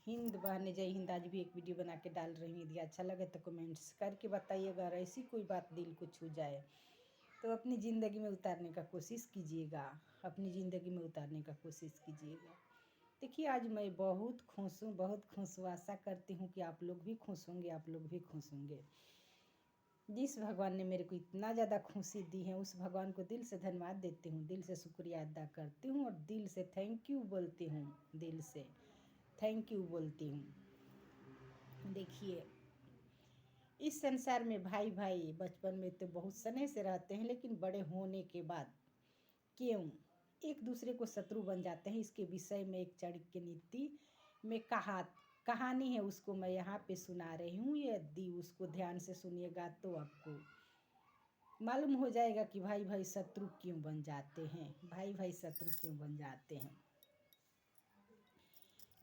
हिंद बहने, जय हिंद। आज भी एक वीडियो बना के डाल रही हूँ। यदि अच्छा लगे तो कमेंट्स करके बताइएगा। अगर ऐसी कोई बात दिल को छू जाए तो अपनी ज़िंदगी में उतारने का कोशिश कीजिएगा, अपनी ज़िंदगी में उतारने का कोशिश कीजिएगा। देखिए, आज मैं बहुत खुश हूँ, बहुत खुश हूँ। आशा करती हूँ कि आप लोग भी खुश होंगे, आप लोग भी खुश होंगे। जिस भगवान ने मेरे को इतना ज़्यादा खुशी दी है, उस भगवान को दिल से धन्यवाद देती हूँ, दिल से शुक्रिया अदा करती हूँ और दिल से थैंक यू बोलती हूँ, दिल से थैंक यू बोलती हूँ। देखिए, इस संसार में भाई भाई बचपन में तो बहुत स्नेह से रहते हैं, लेकिन बड़े होने के बाद क्यों एक दूसरे को शत्रु बन जाते हैं, इसके विषय में एक चाणक्य नीति में कहानी है, उसको मैं यहाँ पे सुना रही हूँ। यदि उसको ध्यान से सुनिएगा तो आपको मालूम हो जाएगा कि भाई भाई शत्रु क्यों बन जाते हैं, भाई भाई शत्रु क्यों बन जाते हैं।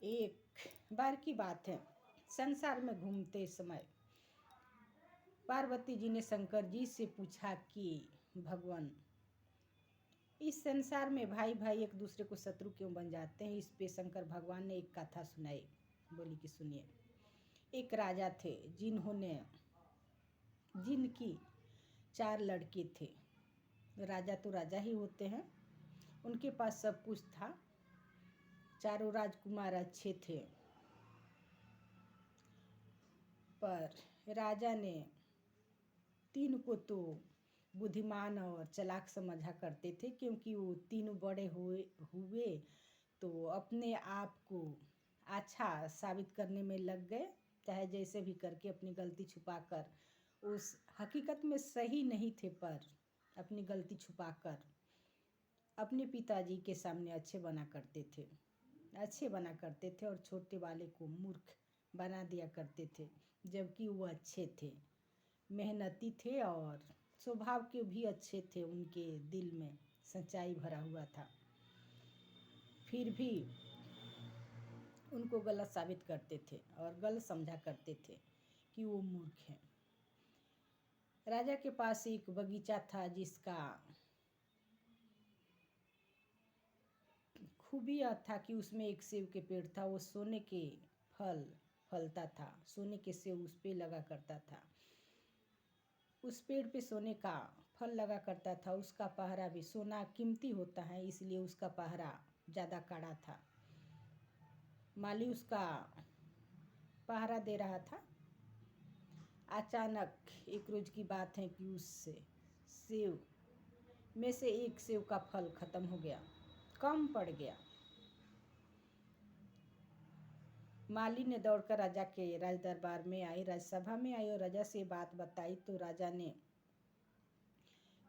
एक बार की बात है, संसार में घूमते समय पार्वती जी ने शंकर जी से पूछा कि भगवान, इस संसार में भाई भाई एक दूसरे को शत्रु क्यों बन जाते हैं। इस पे शंकर भगवान ने एक कथा सुनाई। बोली कि सुनिए। एक राजा थे जिनकी 4 लड़के थे। राजा तो राजा ही होते हैं, उनके पास सब कुछ था, चारों राजकुमार अच्छे थे, पर राजा ने 3 को तो बुद्धिमान और चालाक समझा करते थे, क्योंकि वो तीनों बड़े हुए तो अपने आप को अच्छा साबित करने में लग गए, चाहे जैसे भी करके अपनी गलती छुपाकर, उस हकीकत में सही नहीं थे पर अपनी गलती छुपाकर अपने पिताजी के सामने अच्छे बना करते थे और छोटे वाले को मूर्ख बना दिया करते थे, जबकि वो अच्छे थे, मेहनती थे और स्वभाव के भी अच्छे थे। उनके दिल में सच्चाई भरा हुआ था, फिर भी उनको गलत साबित करते थे और गलत समझा करते थे कि वो मूर्ख हैं। राजा के पास एक बगीचा था, जिसका खूबी यह था कि उसमें एक सेब के पेड़ था। वो सोने के फलता था, सोने के सेब उस पे लगा करता था, उस पेड़ पे सोने का फल लगा करता था। उसका पहरा भी, सोना कीमती होता है इसलिए उसका पहरा ज़्यादा कड़ा था। माली उसका पहरा दे रहा था। अचानक एक रोज की बात है कि उस सेब में से एक सेब का फल खत्म हो गया, कम पड़ गया। माली ने दौड़कर राजा के राज दरबार में आई, राजसभा में आई और राजा से बात बताई। तो राजा ने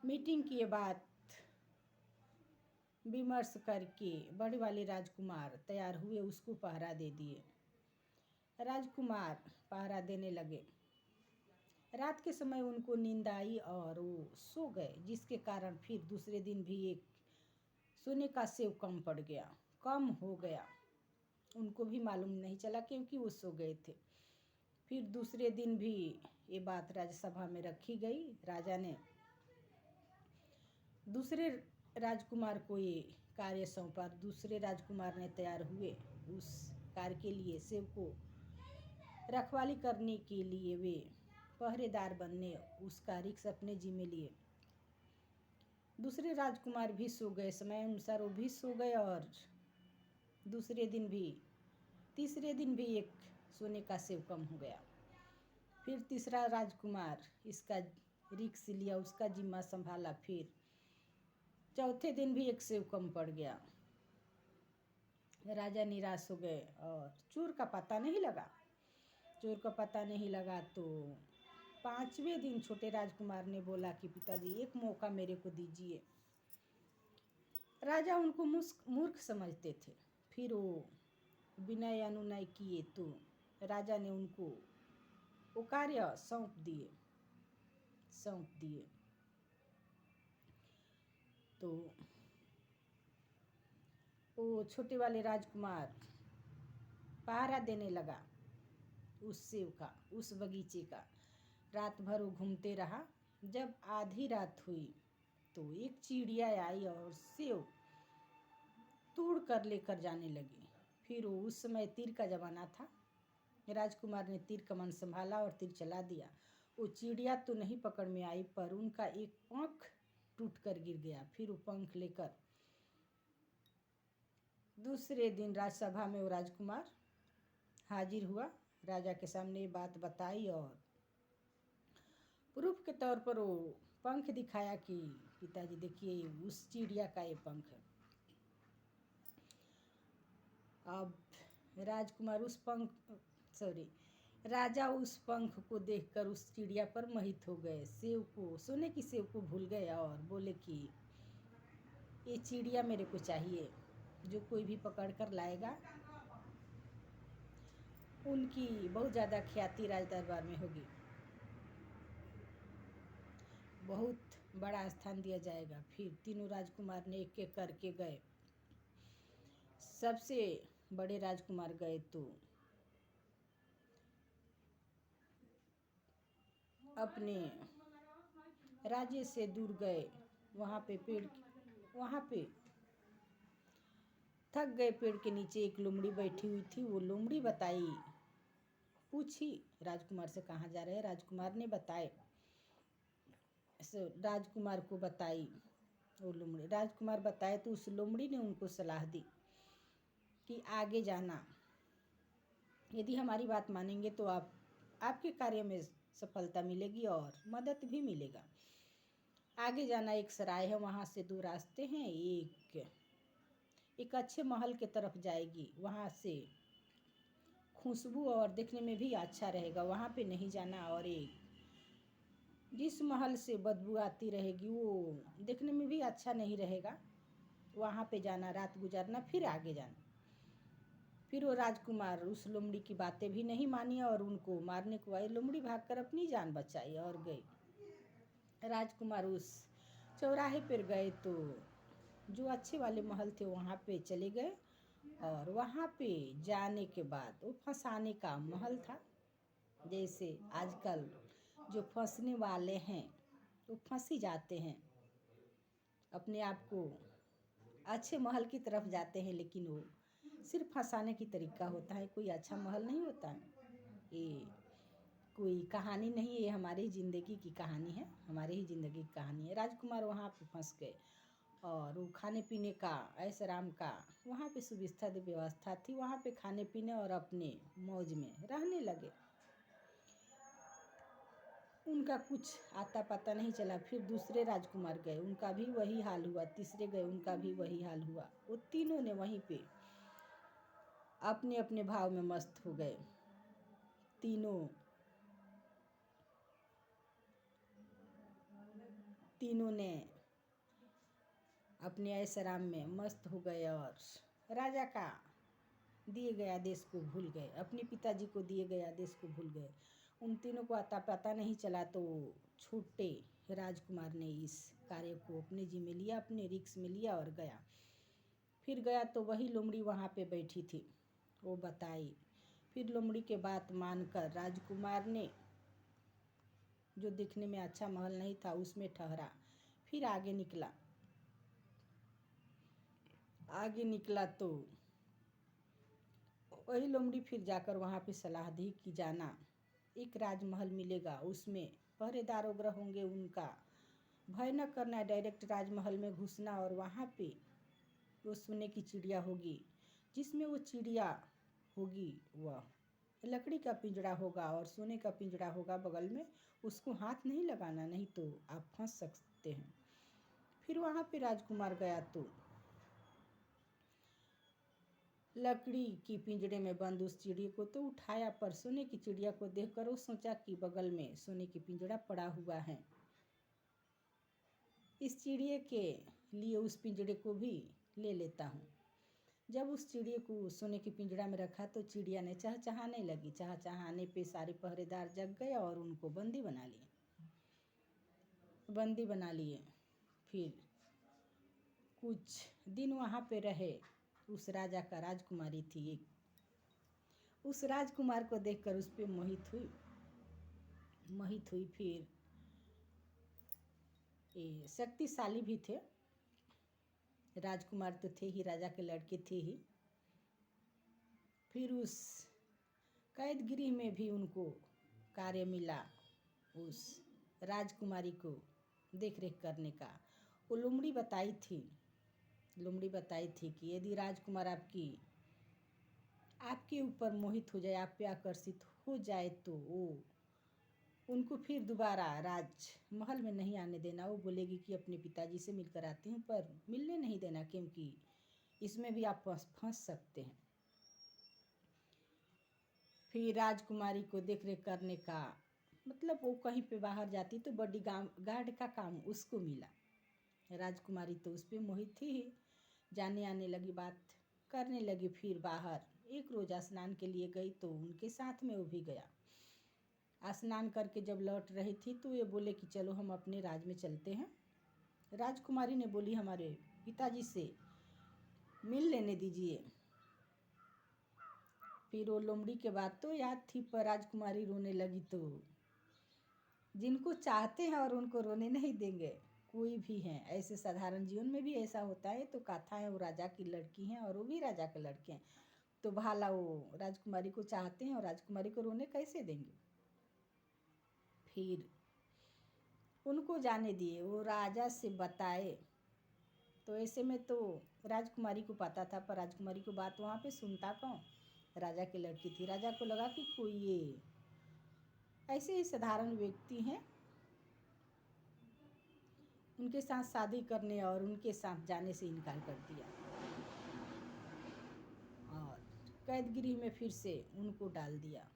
मीटिंग की, बात विमर्श करके बड़े वाले राजकुमार तैयार हुए, उसको पहरा दे दिए। राजकुमार पहरा देने लगे। रात के समय उनको नींद आई और वो सो गए, जिसके कारण फिर दूसरे दिन भी एक सोने का सेब कम हो गया। उनको भी मालूम नहीं चला, क्योंकि वो सो गए थे। फिर दूसरे दिन भी ये बात राज्यसभा में रखी गई। राजा ने दूसरे राजकुमार को ये कार्य सौंपा। दूसरे राजकुमार ने तैयार हुए उस कार्य के लिए। सेब को रखवाली करने के लिए वे पहरेदार बनने उसका रिक्स अपने जिम्मे लिए। दूसरे राजकुमार भी सो गए, समय अनुसार वो भी सो गए और तीसरे दिन भी एक सोने का सेब कम हो गया। फिर तीसरा राजकुमार इसका रिक्स लिया, उसका जिम्मा संभाला। फिर चौथे दिन भी एक सेब कम पड़ गया। राजा निराश हो गए और चोर का पता नहीं लगा। तो 5वें दिन छोटे राजकुमार ने बोला कि पिताजी, एक मौका मेरे को दीजिए। राजा उनको मूर्ख समझते थे। फिर वो विनय अनुनय किए तो राजा ने उनको वो कार्य सौंप दिए। तो वो छोटे वाले राजकुमार पहरा देने लगा उस सेब का, उस बगीचे का। रात भर वो घूमते रहा। जब आधी रात हुई तो एक चिड़िया आई और सेब तोड़ कर लेकर जाने लगी। फिर उस समय तीर का ज़माना था। राजकुमार ने तीर कमान संभाला और तीर चला दिया। वो चिड़िया तो नहीं पकड़ में आई, पर उनका एक पंख टूट कर गिर गया। फिर वो पंख लेकर दूसरे दिन राजसभा में वो राजकुमार हाजिर हुआ। राजा के सामने ये बात बताई और प्रूफ के तौर पर वो पंख दिखाया कि पिताजी देखिए उस चिड़िया का ये पंख है। अब राजा उस पंख को देखकर उस चिड़िया पर मोहित हो गए। सोने की सेव को भूल गए और बोले कि ये चिड़िया मेरे को चाहिए। जो कोई भी पकड़ कर लाएगा उनकी बहुत ज़्यादा ख्याति राज दरबार में होगी, बहुत बड़ा स्थान दिया जाएगा। फिर तीनों राजकुमार ने एक एक करके गए। सबसे बड़े राजकुमार गए तो अपने राज्य से दूर गए। वहाँ पे थक गए। पेड़ के नीचे एक लोमड़ी बैठी हुई थी। वो लोमड़ी पूछी राजकुमार से कहाँ जा रहे हैं। राजकुमार ने बताए, राजकुमार को बताई वो लोमड़ी। राजकुमार बताए तो उस लोमड़ी ने उनको सलाह दी कि आगे जाना, यदि हमारी बात मानेंगे तो आपके कार्य में सफलता मिलेगी और मदद भी मिलेगा। आगे जाना, एक सराय है, वहाँ से 2 रास्ते हैं। एक अच्छे महल के तरफ जाएगी, वहाँ से खुशबू और देखने में भी अच्छा रहेगा, वहाँ पे नहीं जाना। और एक जिस महल से बदबू आती रहेगी वो देखने में भी अच्छा नहीं रहेगा, वहाँ पे जाना, रात गुजारना, फिर आगे जाना। फिर वो राजकुमार उस लोमड़ी की बातें भी नहीं मानी और उनको मारने को आई। लोमड़ी भागकर अपनी जान बचाई और गई। राजकुमार उस चौराहे पर गए तो जो अच्छे वाले महल थे वहाँ पे चले गए और वहाँ पे जाने के बाद वो फंसाने का महल था। जैसे आजकल जो फंसने वाले हैं वो फंसी जाते हैं, अपने आप को अच्छे महल की तरफ जाते हैं, लेकिन वो सिर्फ फंसाने की तरीका होता है, कोई अच्छा महल नहीं होता है। ये कोई कहानी नहीं है, ये हमारी ज़िंदगी की कहानी है, हमारी ही ज़िंदगी की कहानी है। राजकुमार वहाँ पे फंस गए और वो खाने पीने का, ऐश आराम का वहाँ पे सुविधा व्यवस्था थी। वहाँ पे खाने पीने और अपने मौज में रहने लगे। उनका कुछ आता पता नहीं चला। फिर दूसरे राजकुमार गए, उनका भी वही हाल हुआ। तीसरे गए, उनका भी वही हाल हुआ। वो तीनों ने वहीं पे अपने अपने भाव में मस्त हो गए। तीनों ने अपने ऐश आराम में मस्त हो गए और राजा का दिए गए आदेश को भूल गए, अपने पिताजी को दिए गए आदेश को भूल गए। उन तीनों को आता पता नहीं चला तो छोटे राजकुमार ने इस कार्य को अपने जिम्मे लिया, अपने रिक्स में लिया और गया। फिर गया तो वही लोमड़ी वहाँ पे बैठी थी, वो बताई। फिर लोमड़ी के बात मानकर राजकुमार ने, जो दिखने में अच्छा महल नहीं था, उसमें ठहरा। फिर आगे निकला तो वही लोमड़ी फिर जाकर वहाँ पे सलाह दी कि जाना, एक राजमहल मिलेगा, उसमें पहरेदार उग्र होंगे, उनका भय न करना, डायरेक्ट राजमहल में घुसना और वहाँ पे वो सोने की चिड़िया होगी। जिसमें वो चिड़िया होगी वह लकड़ी का पिंजड़ा होगा और सोने का पिंजड़ा होगा बगल में, उसको हाथ नहीं लगाना, नहीं तो आप फंस सकते हैं। फिर वहाँ पे राजकुमार गया तो लकड़ी की पिंजड़े में बंद उस चिड़िया को तो उठाया, पर सोने की चिड़िया को देखकर वो सोचा कि बगल में सोने की पिंजड़ा पड़ा हुआ है, इस चिड़िया के लिए उस पिंजड़े को भी ले लेता हूँ। जब उस चिड़िया को सोने की पिंजड़ा में रखा तो चिड़िया ने चहचहाने लगी। चहचहाने पे सारे पहरेदार जग गए और उनको बंदी बना लिए। फिर कुछ दिन वहाँ पे रहे। उस राजा का राजकुमारी थी एक, उस राजकुमार को देखकर उस पे मोहित हुई। फिर ये शक्तिशाली भी थे, राजकुमार तो थे ही, राजा के लड़के थे ही। फिर उस कैद गृह में भी उनको कार्य मिला उस राजकुमारी को देख रेख करने का। वो लोमड़ी बताई थी कि यदि राजकुमार आपके ऊपर मोहित हो जाए, आप पे आकर्षित हो जाए तो वो उनको फिर दोबारा राजमहल में नहीं आने देना। वो बोलेगी कि अपने पिताजी से मिलकर आती हूँ, पर मिलने नहीं देना, क्योंकि इसमें भी आप फंस सकते हैं। फिर राजकुमारी को देख रेख करने का मतलब वो कहीं पे बाहर जाती तो बॉडी गार्ड का काम उसको मिला। राजकुमारी तो उस पर मोहित थी ही, जाने आने लगी, बात करने लगी। फिर बाहर एक रोज़ स्नान के लिए गई तो उनके साथ में वो भी गया। स्नान करके जब लौट रही थी तो ये बोले कि चलो हम अपने राज में चलते हैं। राजकुमारी ने बोली हमारे पिताजी से मिल लेने दीजिए। फिर वो लोमड़ी के बात तो याद थी, पर राजकुमारी रोने लगी। तो जिनको चाहते हैं और उनको रोने नहीं देंगे, कोई भी हैं। ऐसे साधारण जीवन में भी ऐसा होता है। तो कथा है, वो राजा की लड़की हैं और वो भी राजा के लड़के हैं, तो भाला वो राजकुमारी को चाहते हैं और राजकुमारी को रोने कैसे देंगे। फिर उनको जाने दिए, वो राजा से बताए। तो ऐसे में तो राजकुमारी को पता था, पर राजकुमारी को बात वहाँ पे सुनता कौन, राजा की लड़की थी। राजा को लगा कि कोई ये ऐसे ही साधारण व्यक्ति हैं, उनके साथ शादी करने और उनके साथ जाने से इनकार कर दिया और कैद गृह में फिर से उनको डाल दिया।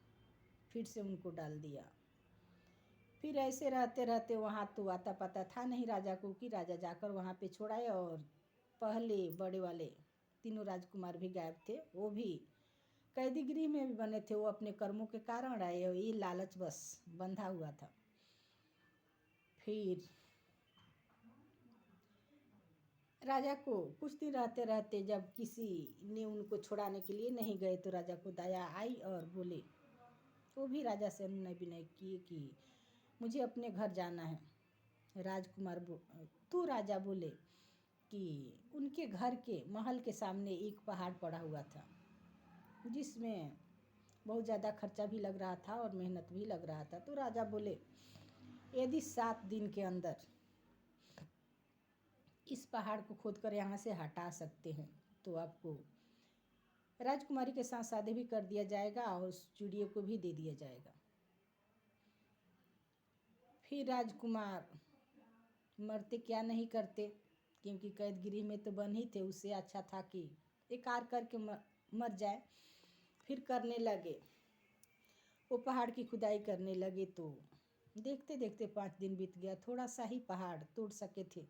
फिर ऐसे रहते रहते वहाँ तो आता पता था नहीं राजा को कि राजा जाकर वहाँ पे छोड़ाए। और पहले बड़े वाले तीनों राजकुमार भी गायब थे, वो भी कैदी गृह में भी बने थे। वो अपने कर्मों के कारण आए, ये लालच बस बंधा हुआ था। फिर राजा को कुछ दिन रहते रहते जब किसी ने उनको छुड़ाने के लिए नहीं गए तो राजा को दया आई और बोले, वो भी राजा से अनुनय विनय किए कि मुझे अपने घर जाना है। तो राजा बोले कि उनके घर के महल के सामने एक पहाड़ पड़ा हुआ था, जिसमें बहुत ज़्यादा खर्चा भी लग रहा था और मेहनत भी लग रहा था। तो राजा बोले यदि 7 दिन के अंदर इस पहाड़ को खोदकर यहाँ से हटा सकते हैं तो आपको राजकुमारी के साथ शादी भी कर दिया जाएगा और उस चिड़िया को भी दे दिया जाएगा। फिर राजकुमार मरते क्या नहीं करते, क्योंकि कैद गृह में तो बन ही थे। उससे अच्छा था कि एक कार करके मर जाए। फिर करने लगे, वो पहाड़ की खुदाई करने लगे। तो देखते देखते 5 दिन बीत गया, थोड़ा सा ही पहाड़ तोड़ सके थे।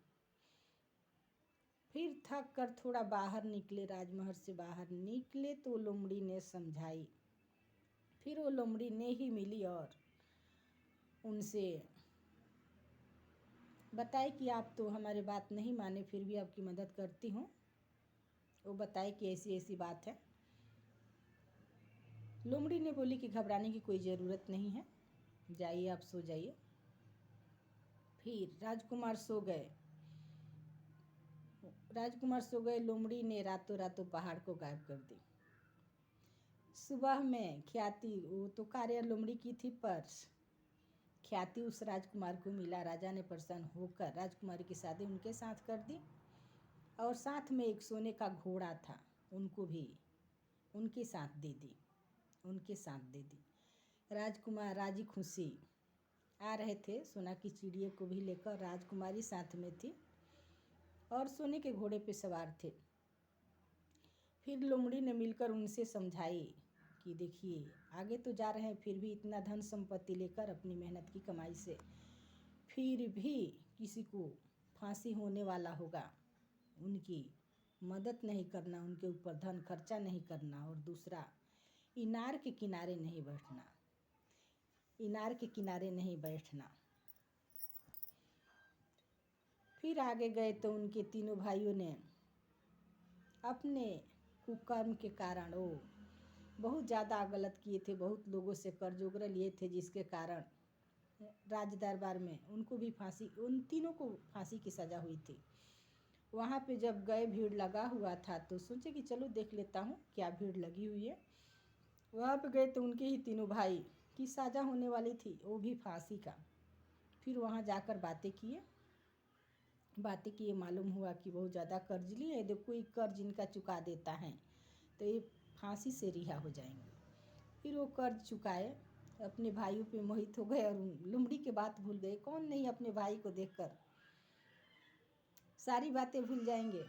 फिर थक कर थोड़ा बाहर निकले, राजमहल से बाहर निकले तो लोमड़ी ने समझाई। फिर वो लोमड़ी ने ही मिली और उनसे बताए कि आप तो हमारी बात नहीं माने, फिर भी आपकी मदद करती हूँ। वो बताए कि ऐसी ऐसी बात है। लोमड़ी ने बोली कि घबराने की कोई ज़रूरत नहीं है, जाइए आप सो जाइए। फिर राजकुमार सो गए। लोमड़ी ने रातों रातों पहाड़ को गायब कर दी। सुबह में ख्याति, वो तो कार्य लोमड़ी की थी, पर ख्याति उस राजकुमार को मिला। राजा ने प्रसन्न होकर राजकुमारी की शादी उनके साथ कर दी और साथ में एक सोने का घोड़ा था, उनको भी उनके साथ दे दी। राजकुमार राजी खुशी आ रहे थे, सोना की चिड़िया को भी लेकर। राजकुमारी साथ में थी और सोने के घोड़े पे सवार थे। फिर लोमड़ी ने मिलकर उनसे समझाई कि देखिए आगे तो जा रहे हैं, फिर भी इतना धन संपत्ति लेकर अपनी मेहनत की कमाई से फिर भी किसी को फांसी होने वाला होगा, उनकी मदद नहीं करना, उनके ऊपर धन खर्चा नहीं करना। और दूसरा, इनार के किनारे नहीं बैठना। फिर आगे गए तो उनके तीनों भाइयों ने अपने कुकर्म के कारण वो बहुत ज़्यादा गलत किए थे, बहुत लोगों से कर्ज उगरा लिए थे, जिसके कारण राज दरबार में उन तीनों को फांसी की सज़ा हुई थी। वहाँ पे जब गए, भीड़ लगा हुआ था, तो सोचे कि चलो देख लेता हूँ क्या भीड़ लगी हुई है। वहाँ पे गए तो उनके ही तीनों भाई की साजा होने वाली थी, वो भी फांसी का। फिर वहाँ जाकर बातें किए, मालूम हुआ कि बहुत ज़्यादा कर्ज लिए, यदि कोई कर्ज इनका चुका देता है तो ये फांसी से रिहा हो जाएंगे। फिर वो कर्ज चुकाए, अपने भाइयों पे मोहित हो गए और लुमड़ी की बात भूल गए। कौन नहीं अपने भाई को देखकर सारी बातें भूल जाएंगे।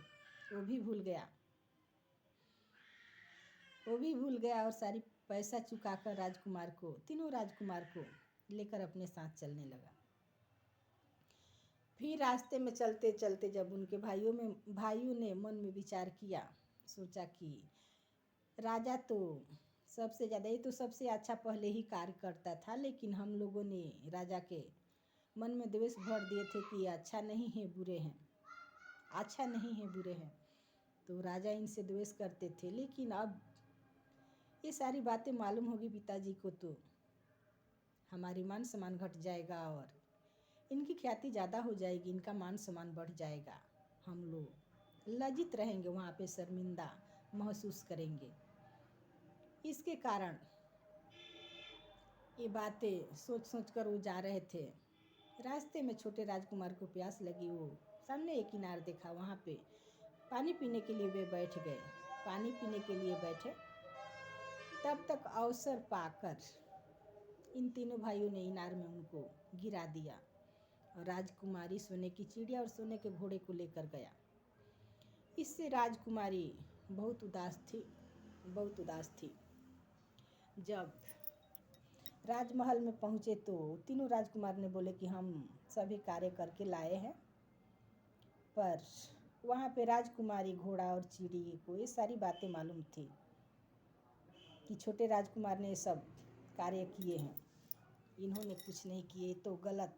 वो भी भूल गया और सारी पैसा चुकाकर तीनों राजकुमार को लेकर अपने साथ चलने लगा। फिर रास्ते में चलते चलते जब उनके भाइयों ने मन में विचार किया, सोचा कि राजा तो सबसे ज़्यादा, ये तो सबसे अच्छा पहले ही कार्य करता था, लेकिन हम लोगों ने राजा के मन में द्वेष भर दिए थे कि अच्छा नहीं है बुरे हैं। तो राजा इनसे द्वेष करते थे, लेकिन अब ये सारी बातें मालूम होगी पिताजी को तो हमारी मान सम्मान घट जाएगा और इनकी ख्याति ज़्यादा हो जाएगी, इनका मान सम्मान बढ़ जाएगा, हम लोग लज्जित रहेंगे, वहाँ पे शर्मिंदा महसूस करेंगे। इसके कारण ये बातें सोच कर वो जा रहे थे। रास्ते में छोटे राजकुमार को प्यास लगी, वो सामने एक इनार देखा, वहाँ पे पानी पीने के लिए वे बैठ गए। पानी पीने के लिए बैठे, तब तक अवसर पाकर इन तीनों भाइयों ने इनार में उनको गिरा दिया और राजकुमारी सोने की चिड़िया और सोने के घोड़े को लेकर गया। इससे राजकुमारी बहुत उदास थी। जब राजमहल में पहुँचे तो तीनों राजकुमार ने बोले कि हम सभी कार्य करके लाए हैं, पर वहाँ पे राजकुमारी घोड़ा और चिड़िए को ये सारी बातें मालूम थी कि छोटे राजकुमार ने सब कार्य किए हैं, इन्होंने कुछ नहीं किए, तो गलत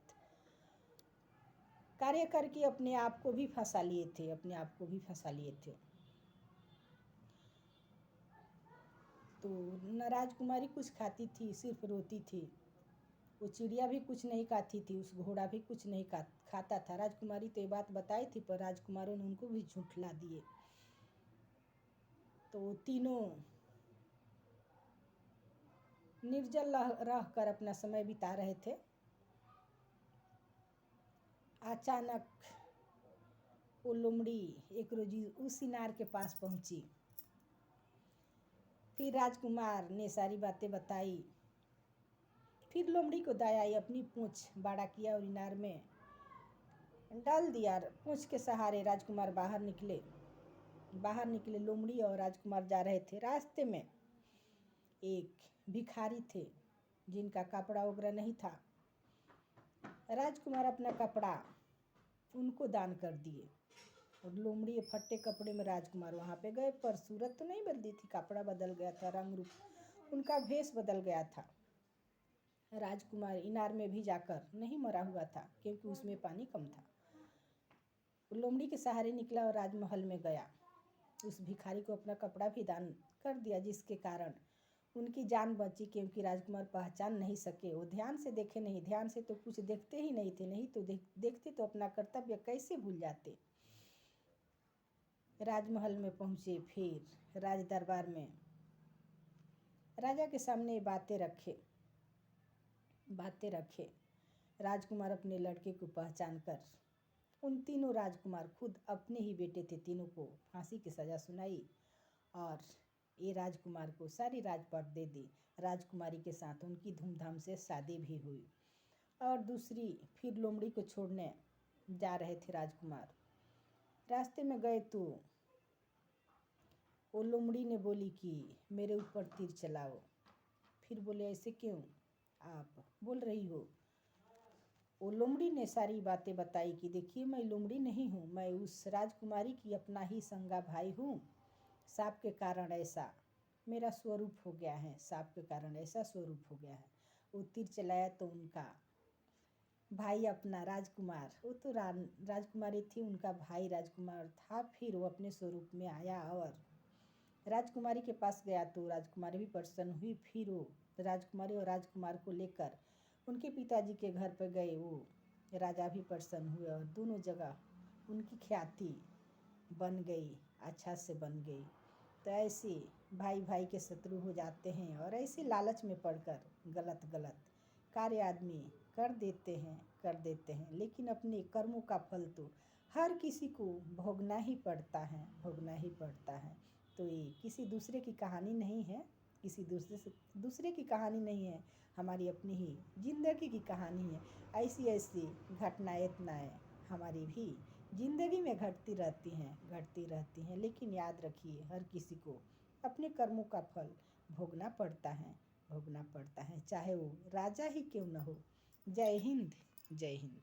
कार्य करके अपने आप को भी फंसा लिए थे। तो न राजकुमारी कुछ खाती थी, सिर्फ रोती थी। वो चिड़िया भी कुछ नहीं खाती थी, उस घोड़ा भी कुछ नहीं खाता था। राजकुमारी तो ये बात बताई थी, पर राजकुमारों ने उनको भी झुठला दिए। तो तीनों निर्जल रह कर अपना समय बिता रहे थे। अचानक वो लोमड़ी एक रोज उस इनार के पास पहुंची। फिर राजकुमार ने सारी बातें बताई। फिर लोमड़ी को दया आई, अपनी पूंछ बाड़ा किया और इनार में डाल दिया। पूंछ के सहारे राजकुमार बाहर निकले। लोमड़ी और राजकुमार जा रहे थे। रास्ते में एक भिखारी थे जिनका कपड़ा वगैरह नहीं था। राजकुमार अपना कपड़ा उनको दान कर दिए और लोमड़ी फट्टे कपड़े में राजकुमार वहाँ पे गए, पर सूरत तो नहीं बदली थी, कपड़ा बदल गया था, रंग रूप उनका भेष बदल गया था। राजकुमार इनार में भी जाकर नहीं मरा हुआ था, क्योंकि उसमें पानी कम था। लोमड़ी के सहारे निकला और राजमहल में गया। उस भिखारी को अपना कपड़ा भी दान कर दिया, जिसके कारण उनकी जान बची, क्योंकि राजकुमार पहचान नहीं सके। वो ध्यान से देखे नहीं, ध्यान से तो कुछ देखते ही नहीं थे, नहीं तो देखते तो अपना कर्तव्य कैसे भूल जाते। राजमहल में पहुँचे, फिर राज दरबार में राजा के सामने बातें रखे। राजकुमार अपने लड़के को पहचान कर उन तीनों राजकुमार खुद अपने ही बेटे थे, तीनों को फांसी की सज़ा सुनाई और ये राजकुमार को सारी राजपाट दे दी। राजकुमारी के साथ उनकी धूमधाम से शादी भी हुई। और दूसरी फिर लोमड़ी को छोड़ने जा रहे थे राजकुमार। रास्ते में गए तो वो लोमड़ी ने बोली कि मेरे ऊपर तीर चलाओ। फिर बोले ऐसे क्यों आप बोल रही हो। वो लोमड़ी ने सारी बातें बताई कि देखिए मैं लोमड़ी नहीं हूँ, मैं उस राजकुमारी की अपना ही संगा भाई हूँ। सांप के कारण ऐसा मेरा स्वरूप हो गया है, सांप के कारण ऐसा स्वरूप हो गया है। वो तीर चलाया तो उनका भाई अपना राजकुमार, वो तो राजकुमारी थी, उनका भाई राजकुमार था। फिर वो अपने स्वरूप में आया और राजकुमारी के पास गया तो राजकुमारी भी प्रसन्न हुई। फिर वो राजकुमारी और राजकुमार को लेकर उनके पिताजी के घर पर गए। वो राजा भी प्रसन्न हुए और दोनों जगह उनकी ख्याति बन गई, अच्छा से बन गई। तो ऐसे भाई भाई के शत्रु हो जाते हैं और ऐसे लालच में पड़कर गलत गलत कार्य आदमी कर देते हैं। लेकिन अपने कर्मों का फल तो हर किसी को भोगना ही पड़ता है, भोगना ही पड़ता है। तो ये किसी दूसरे की कहानी नहीं है, किसी दूसरे की कहानी नहीं है, हमारी अपनी ही जिंदगी की कहानी है। ऐसी ऐसी घटनाएं हमारी भी जिंदगी में घटती रहती हैं। लेकिन याद रखिए, हर किसी को अपने कर्मों का फल भोगना पड़ता है, भोगना पड़ता है, चाहे वो राजा ही क्यों न हो। जय हिंद, जय हिंद।